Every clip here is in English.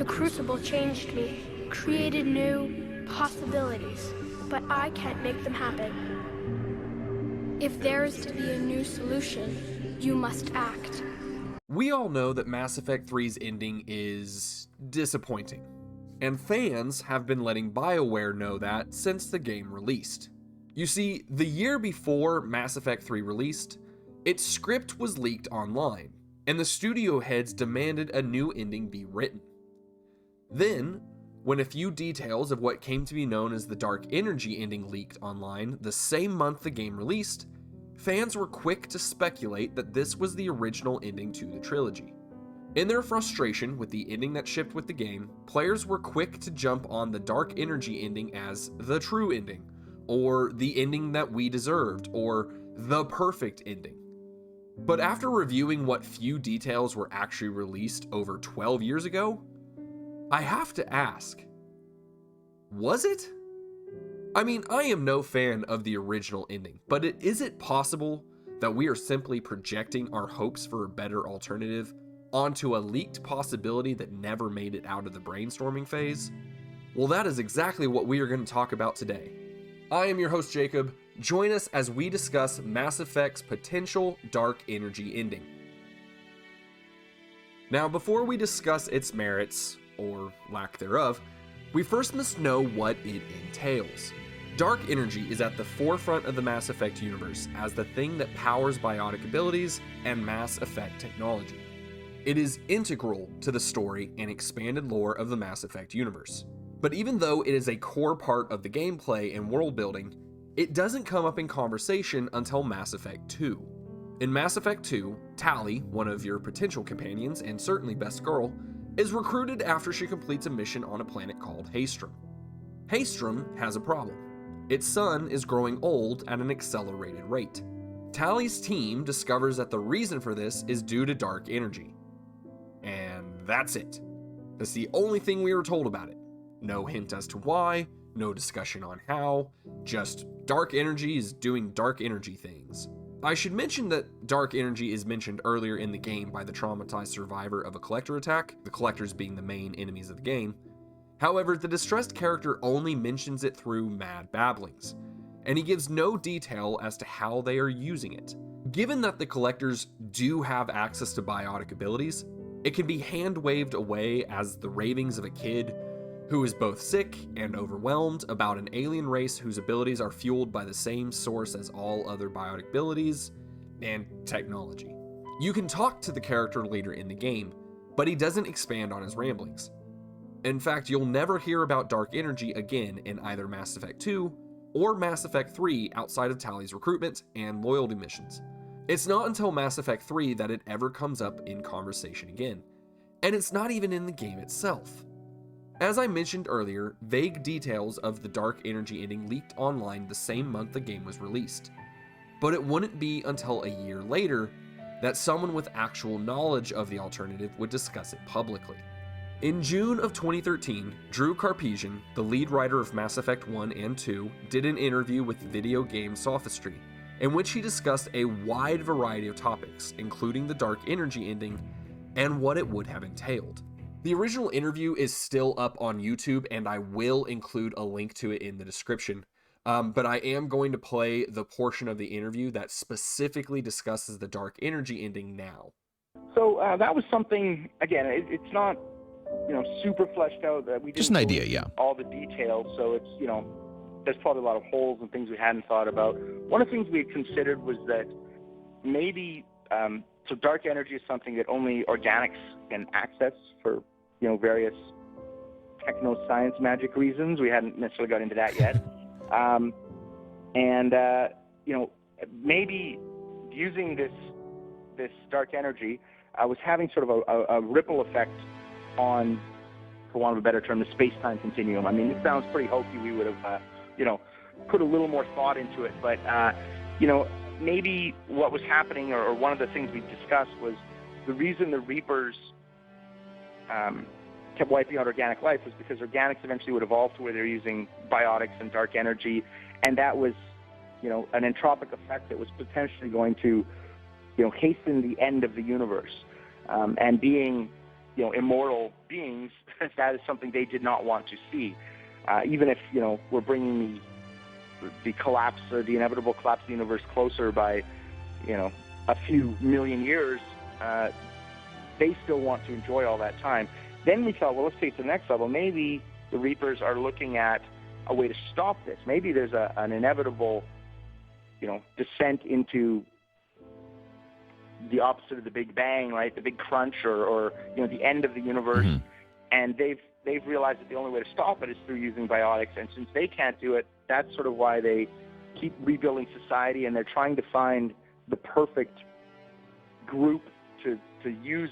The Crucible changed me, created new possibilities, but I can't make them happen. If there is to be a new solution, you must act. We all know that Mass Effect 3's ending is disappointing, and fans have been letting BioWare know that since the game released. You see, the year before Mass Effect 3 released, its script was leaked online, and the studio heads demanded a new ending be written. Then, when a few details of what came to be known as the Dark Energy ending leaked online the same month the game released, fans were quick to speculate that this was the original ending to the trilogy. In their frustration with the ending that shipped with the game, players were quick to jump on the Dark Energy ending as the true ending, or the ending that we deserved, or the perfect ending. But after reviewing what few details were actually released over 12 years ago, I have to ask, was it? I mean, I am no fan of the original ending, but is it possible that we are simply projecting our hopes for a better alternative onto a leaked possibility that never made it out of the brainstorming phase? Well, that is exactly what we are going to talk about today. I am your host, Jacob. Join us as we discuss Mass Effect's potential Dark Energy ending. Now, before we discuss its merits, or lack thereof, we first must know what it entails. Dark energy is at the forefront of the Mass Effect universe as the thing that powers biotic abilities and Mass Effect technology. It is integral to the story and expanded lore of the Mass Effect universe. But even though it is a core part of the gameplay and world building, it doesn't come up in conversation until Mass Effect 2. In Mass Effect 2, Tali, one of your potential companions and certainly best girl, is recruited after she completes a mission on a planet called Haestrom. Haestrom has a problem. Its sun is growing old at an accelerated rate. Tali's team discovers that the reason for this is due to dark energy. And that's it. That's the only thing we were told about it. No hint as to why, no discussion on how, just dark energy is doing dark energy things. I should mention that dark energy is mentioned earlier in the game by the traumatized survivor of a collector attack, the collectors being the main enemies of the game. However, the distressed character only mentions it through mad babblings, and he gives no detail as to how they are using it. Given that the collectors do have access to biotic abilities, it can be hand-waved away as the ravings of a kid who is both sick and overwhelmed about an alien race whose abilities are fueled by the same source as all other biotic abilities and technology. You can talk to the character later in the game, but he doesn't expand on his ramblings. In fact, you'll never hear about dark energy again in either Mass Effect 2 or Mass Effect 3 outside of Tali's recruitment and loyalty missions. It's not until Mass Effect 3 that it ever comes up in conversation again, and it's not even in the game itself. As I mentioned earlier, vague details of the dark energy ending leaked online the same month the game was released. But it wouldn't be until a year later that someone with actual knowledge of the alternative would discuss it publicly. In June of 2013, Drew Karpyshyn, the lead writer of Mass Effect 1 and 2, did an interview with Video Game Sophistry, in which he discussed a wide variety of topics, including the dark energy ending and what it would have entailed. The original interview is still up on YouTube, and I will include a link to it in the description. But I am going to play the portion of the interview that specifically discusses the dark energy ending now. So that was something, again, it's not, super fleshed out. We didn't Just an idea, yeah. All the details, so it's, there's probably a lot of holes and things we hadn't thought about. One of the things we had considered was that maybe, so dark energy is something that only organics can access for, various techno-science magic reasons. We hadn't necessarily got into that yet. Maybe using this dark energy was having sort of a ripple effect on, for want of a better term, the space-time continuum. I mean, it sounds pretty hokey. We would have, put a little more thought into it. But, maybe what was happening, or one of the things we discussed, was the reason the Reapers kept wiping out organic life was because organics eventually would evolve to where they're using biotics and dark energy, and that was, an entropic effect that was potentially going to, hasten the end of the universe. And being, immortal beings, if that is something they did not want to see. Even if, we're bringing the collapse, or the inevitable collapse of the universe closer by, a few million years, they still want to enjoy all that time. Then we thought, well, let's take it to the next level. Maybe the Reapers are looking at a way to stop this. Maybe there's an inevitable, descent into the opposite of the Big Bang, right? The big crunch, or the end of the universe. Mm-hmm. And they've realized that the only way to stop it is through using biotics. And since they can't do it, that's sort of why they keep rebuilding society, and they're trying to find the perfect group to use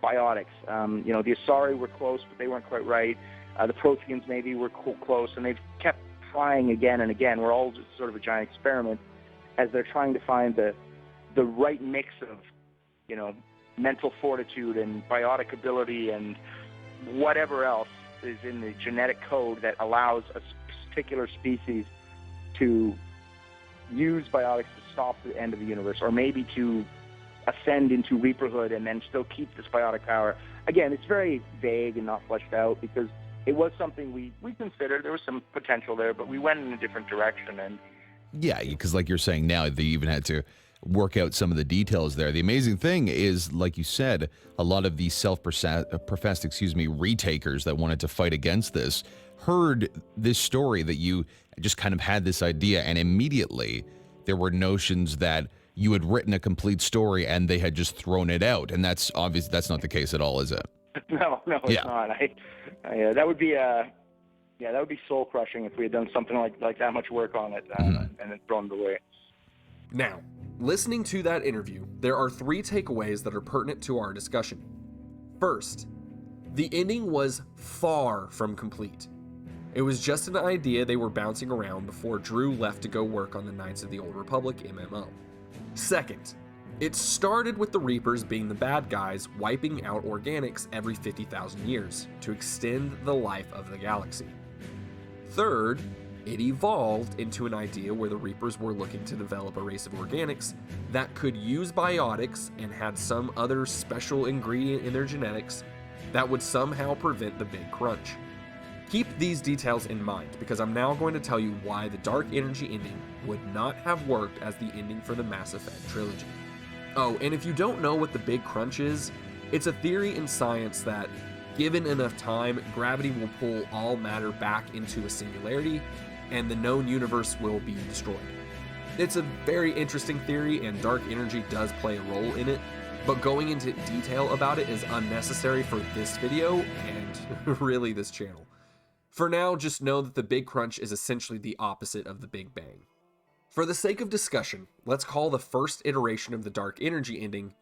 biotics. The Asari were close, but they weren't quite right. The Protheans maybe were close, and they've kept trying again and again. We're all just sort of a giant experiment as they're trying to find the right mix of, mental fortitude and biotic ability and whatever else is in the genetic code that allows a particular species to use biotics to stop the end of the universe, or maybe to ascend into Reaperhood and then still keep this biotic power. Again, it's very vague and not fleshed out, because it was something we considered. There was some potential there, but we went in a different direction. And yeah, because like you're saying now, they even had to work out some of the details there. The amazing thing is, like you said, a lot of these self-professed, retakers that wanted to fight against this heard this story that you just kind of had this idea, and immediately there were notions that you had written a complete story and they had just thrown it out. And that's obvious. That's not the case at all, is it? No, it's not. That would be that would be soul crushing if we had done something like that much work on it and then thrown it away. Now, listening to that interview, there are 3 takeaways that are pertinent to our discussion. First, the ending was far from complete. It was just an idea they were bouncing around before Drew left to go work on the Knights of the Old Republic MMO. Second, it started with the Reapers being the bad guys wiping out organics every 50,000 years to extend the life of the galaxy. Third, it evolved into an idea where the Reapers were looking to develop a race of organics that could use biotics and had some other special ingredient in their genetics that would somehow prevent the big crunch. Keep these details in mind, because I'm now going to tell you why the dark energy ending would not have worked as the ending for the Mass Effect Trilogy. Oh, and if you don't know what the Big Crunch is, it's a theory in science that, given enough time, gravity will pull all matter back into a singularity, and the known universe will be destroyed. It's a very interesting theory, and dark energy does play a role in it, but going into detail about it is unnecessary for this video, and really this channel. For now, just know that the Big Crunch is essentially the opposite of the Big Bang. For the sake of discussion, let's call the first iteration of the dark energy ending,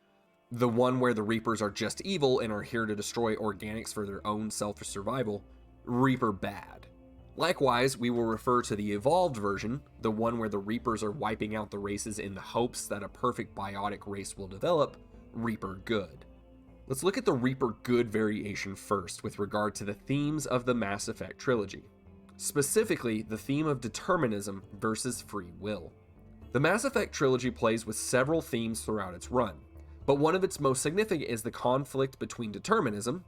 the one where the Reapers are just evil and are here to destroy organics for their own selfish survival, Reaper bad. Likewise, we will refer to the evolved version, the one where the Reapers are wiping out the races in the hopes that a perfect biotic race will develop, Reaper good. Let's look at the Reaper good variation first with regard to the themes of the Mass Effect Trilogy. Specifically, the theme of determinism versus free will. The Mass Effect Trilogy plays with several themes throughout its run, but one of its most significant is the conflict between determinism,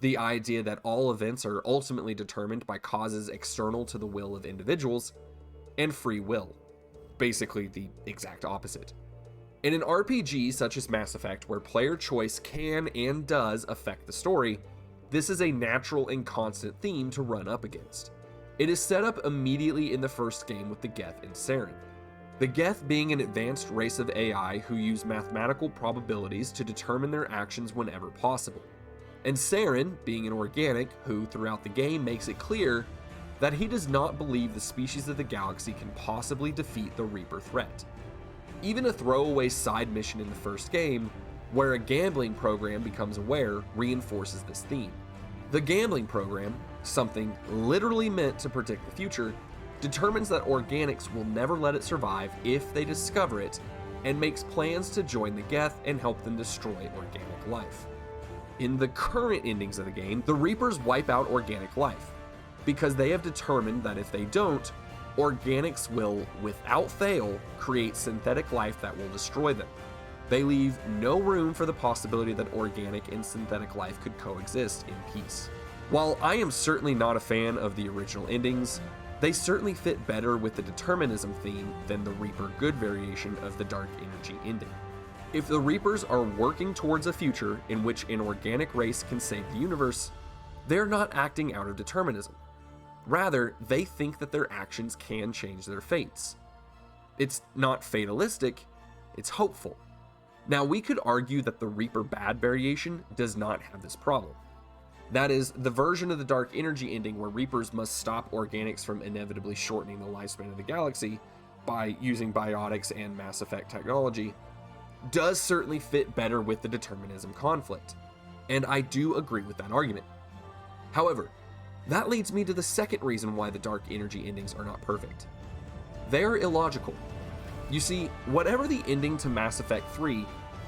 the idea that all events are ultimately determined by causes external to the will of individuals, and free will, basically the exact opposite. In an RPG such as Mass Effect, where player choice can and does affect the story, this is a natural and constant theme to run up against. It is set up immediately in the first game with the Geth and Saren. The Geth being an advanced race of AI who use mathematical probabilities to determine their actions whenever possible. And Saren being an organic who, throughout the game, makes it clear that he does not believe the species of the galaxy can possibly defeat the Reaper threat. Even a throwaway side mission in the first game, where a gambling program becomes aware, reinforces this theme. The gambling program, something literally meant to predict the future, determines that organics will never let it survive if they discover it, and makes plans to join the Geth and help them destroy organic life. In the current endings of the game, the Reapers wipe out organic life, because they have determined that if they don't, organics will, without fail, create synthetic life that will destroy them. They leave no room for the possibility that organic and synthetic life could coexist in peace. While I am certainly not a fan of the original endings, they certainly fit better with the determinism theme than the Reaper good variation of the Dark Energy ending. If the Reapers are working towards a future in which an organic race can save the universe, they're not acting out of determinism. Rather, they think that their actions can change their fates. It's not fatalistic, it's hopeful. Now, we could argue that the Reaper bad variation does not have this problem. That is, the version of the Dark Energy ending where Reapers must stop organics from inevitably shortening the lifespan of the galaxy by using biotics and Mass Effect technology, does certainly fit better with the determinism conflict, and I do agree with that argument. However, that leads me to the second reason why the Dark Energy endings are not perfect. They're illogical. You see, whatever the ending to Mass Effect 3,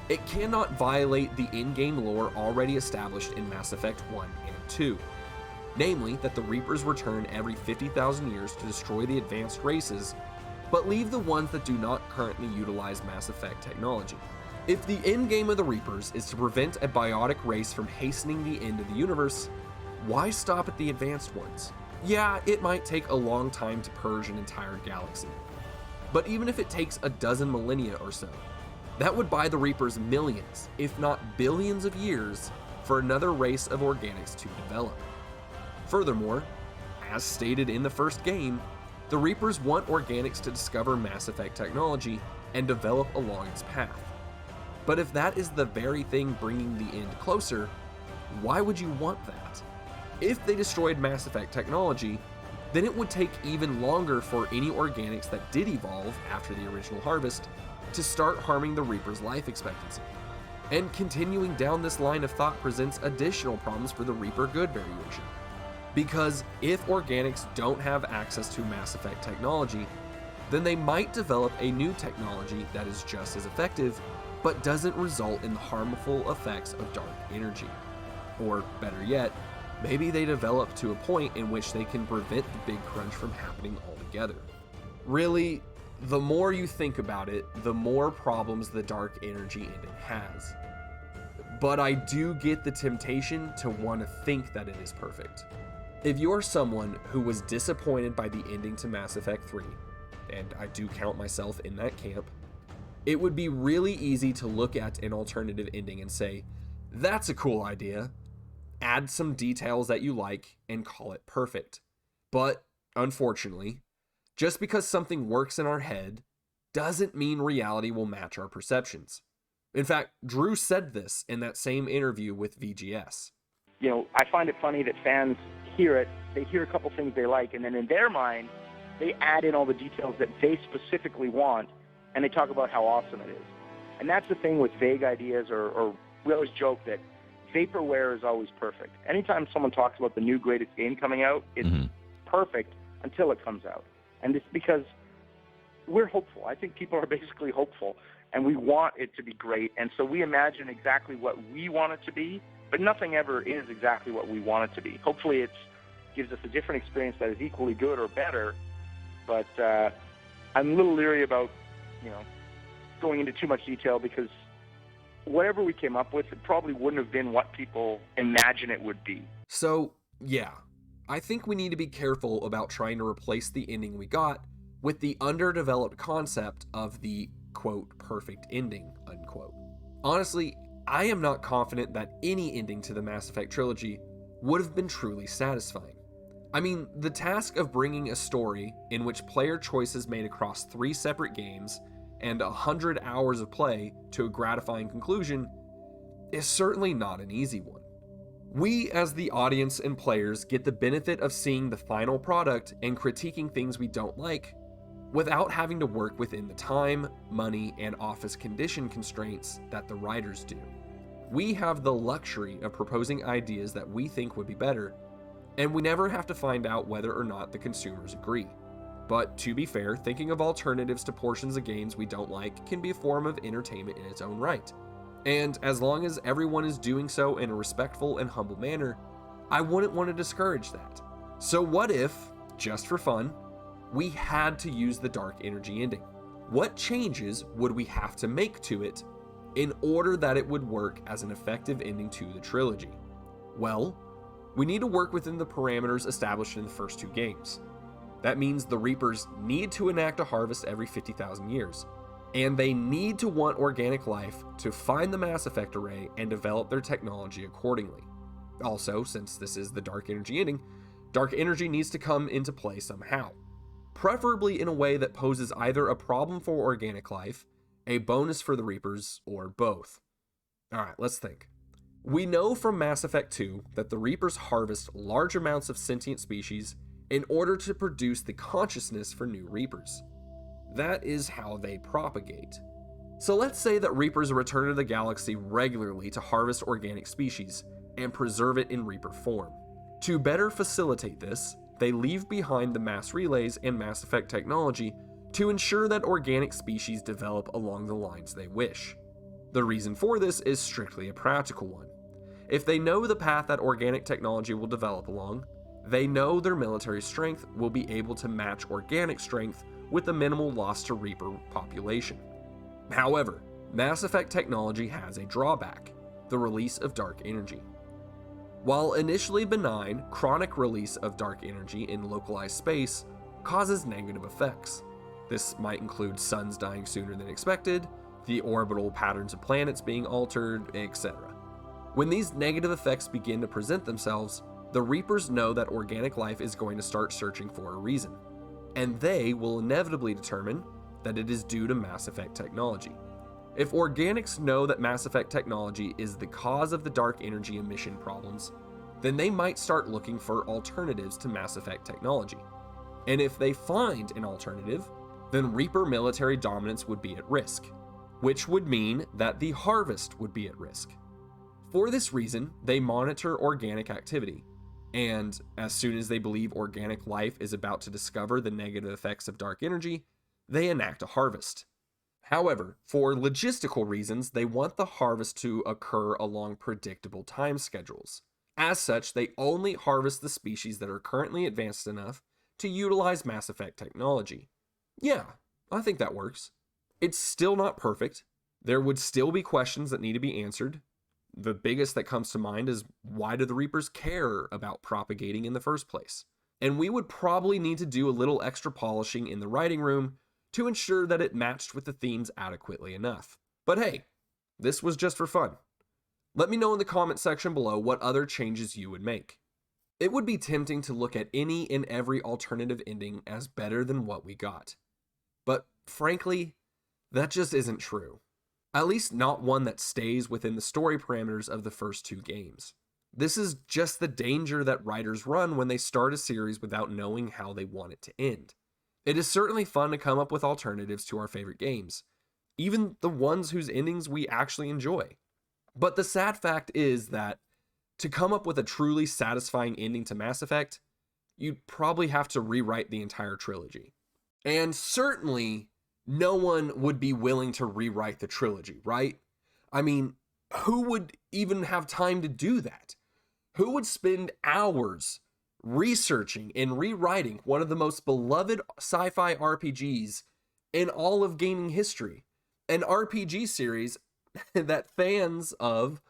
it cannot violate the in-game lore already established in Mass Effect 1 and 2. Namely, that the Reapers return every 50,000 years to destroy the advanced races, but leave the ones that do not currently utilize Mass Effect technology. If the end game of the Reapers is to prevent a biotic race from hastening the end of the universe, why stop at the advanced ones? Yeah, it might take a long time to purge an entire galaxy. But even if it takes a dozen millennia or so, that would buy the Reapers millions, if not billions of years for another race of organics to develop. Furthermore, as stated in the first game, the Reapers want organics to discover Mass Effect technology and develop along its path. But if that is the very thing bringing the end closer, why would you want that? If they destroyed Mass Effect technology, then it would take even longer for any organics that did evolve after the original harvest to start harming the Reaper's life expectancy. And continuing down this line of thought presents additional problems for the Reaper good variation. Because if organics don't have access to Mass Effect technology, then they might develop a new technology that is just as effective, but doesn't result in the harmful effects of dark energy. Or better yet, maybe they develop to a point in which they can prevent the big crunch from happening altogether. Really, the more you think about it, the more problems the dark energy ending has. But I do get the temptation to want to think that it is perfect. If you're someone who was disappointed by the ending to Mass Effect 3, and I do count myself in that camp, it would be really easy to look at an alternative ending and say, that's a cool idea, add some details that you like, and call it perfect. But, unfortunately, just because something works in our head doesn't mean reality will match our perceptions. In fact, Drew said this in that same interview with VGS. You know, I find it funny that fans hear it, they hear a couple things they like, and then in their mind, they add in all the details that they specifically want, and they talk about how awesome it is. And that's the thing with vague ideas, or we always joke that vaporware is always perfect. Anytime someone talks about the new greatest game coming out, it's perfect until it comes out. And it's because we're hopeful. I think people are basically hopeful, and we want it to be great. And so we imagine exactly what we want it to be, but nothing ever is exactly what we want it to be. Hopefully it gives us a different experience that is equally good or better, but I'm a little leery about, going into too much detail, because whatever we came up with, it probably wouldn't have been what people imagine it would be. So, yeah, I think we need to be careful about trying to replace the ending we got with the underdeveloped concept of the, quote, perfect ending, unquote. Honestly, I am not confident that any ending to the Mass Effect trilogy would have been truly satisfying. I mean, the task of bringing a story in which player choices made across 3 separate games and 100 hours of play to a gratifying conclusion is certainly not an easy one. We, as the audience and players, get the benefit of seeing the final product and critiquing things we don't like without having to work within the time, money, and office condition constraints that the writers do. We have the luxury of proposing ideas that we think would be better, and we never have to find out whether or not the consumers agree. But to be fair, thinking of alternatives to portions of games we don't like can be a form of entertainment in its own right. And as long as everyone is doing so in a respectful and humble manner, I wouldn't want to discourage that. So what if, just for fun, we had to use the dark energy ending? What changes would we have to make to it in order that it would work as an effective ending to the trilogy? Well, we need to work within the parameters established in the first 2 games. That means the Reapers need to enact a harvest every 50,000 years, and they need to want organic life to find the Mass Effect array and develop their technology accordingly. Also, since this is the dark energy ending, dark energy needs to come into play somehow, preferably in a way that poses either a problem for organic life, a bonus for the Reapers, or both. Alright, let's think. We know from Mass Effect 2 that the Reapers harvest large amounts of sentient species in order to produce the consciousness for new Reapers. That is how they propagate. So let's say that Reapers return to the galaxy regularly to harvest organic species and preserve it in Reaper form. To better facilitate this, they leave behind the mass relays and Mass Effect technology to ensure that organic species develop along the lines they wish. The reason for this is strictly a practical one. If they know the path that organic technology will develop along, they know their military strength will be able to match organic strength with a minimal loss to Reaper population. However, Mass Effect technology has a drawback: the release of dark energy. While initially benign, chronic release of dark energy in localized space causes negative effects. This might include suns dying sooner than expected, the orbital patterns of planets being altered, etc. When these negative effects begin to present themselves, the Reapers know that organic life is going to start searching for a reason, and they will inevitably determine that it is due to Mass Effect technology. If organics know that Mass Effect technology is the cause of the dark energy emission problems, then they might start looking for alternatives to Mass Effect technology. And if they find an alternative, then Reaper military dominance would be at risk, which would mean that the harvest would be at risk. For this reason, they monitor organic activity, and as soon as they believe organic life is about to discover the negative effects of dark energy, they enact a harvest. However, for logistical reasons, they want the harvest to occur along predictable time schedules. As such, they only harvest the species that are currently advanced enough to utilize Mass Effect technology. Yeah, I think that works. It's still not perfect. There would still be questions that need to be answered. The biggest that comes to mind is, why do the Reapers care about propagating in the first place? And we would probably need to do a little extra polishing in the writing room to ensure that it matched with the themes adequately enough. But hey, this was just for fun. Let me know in the comment section below what other changes you would make. It would be tempting to look at any and every alternative ending as better than what we got. But frankly, that just isn't true. At least not one that stays within the story parameters of the first 2 games. This is just the danger that writers run when they start a series without knowing how they want it to end. It is certainly fun to come up with alternatives to our favorite games, even the ones whose endings we actually enjoy. But the sad fact is that to come up with a truly satisfying ending to Mass Effect, you'd probably have to rewrite the entire trilogy. And certainly, no one would be willing to rewrite the trilogy, right? I mean, who would even have time to do that? Who would spend hours researching and rewriting one of the most beloved sci-fi RPGs in all of gaming history? An RPG series that fans of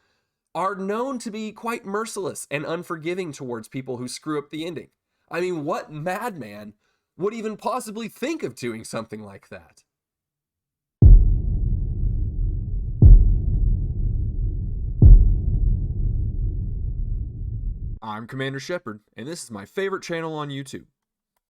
are known to be quite merciless and unforgiving towards people who screw up the ending. I mean, what madman would even possibly think of doing something like that? I'm Commander Shepard, and this is my favorite channel on YouTube.